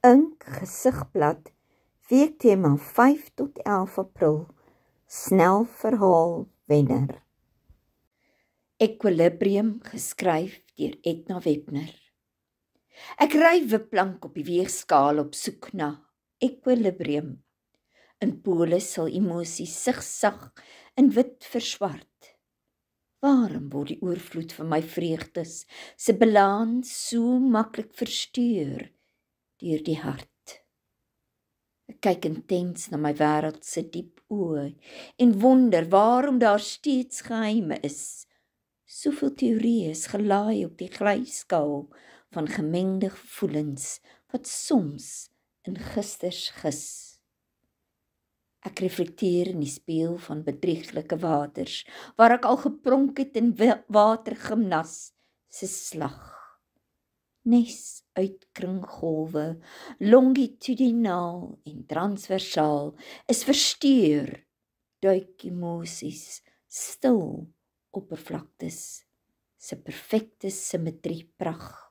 Ink Gesigblad, weektema 5 tot 11 April, snel verhaal wenner. Equilibrium, geskryf deur Edna Webner. Ek ry wipplank op die weegskaal op soek na equilibrium. In pole sal emosie sigsag in wit verswart. Waarom word die oorvloed van my vreugdes se balans so maklik versteur deur die hart? Ek kyk intens na my wêreld se diep oë en wonder waarom daar steeds geheime is. Soveel teorieë is gelaai op die glyskaal van gemengde gevoelens wat soms in gisters gis. Ek reflekteer in die spieël van bedrieglike waters, waar ek al gepronk het in watergimnas se slag. Nes uit kringgolwe, longitudinaal en transversaal, is versteur, duik emosies, stil oppervlaktes, se perfekte simmetrie pragt.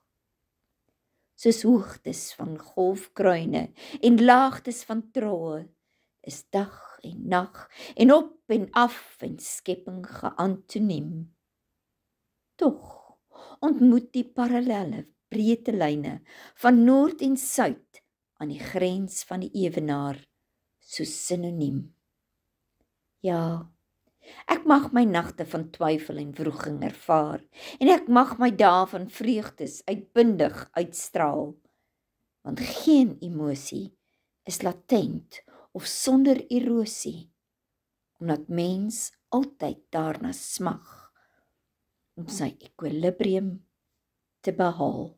Soos hoogtes van golfkruine en laagtes van troe, is dag en nag en op en af en skepping geantoniem. Tog ontmoet die parallelle breedte lyne van noord en suid aan die grens van die ewenaar so sinoniem. Ja, ek mag my nagte van twyfel en wroging ervaar en ek mag my dae van vreugdes uitbundig uitstraal, want geen emosie is latent of sonder erosie, omdat mens altyd daarna smag om sy equilibrium te behaal.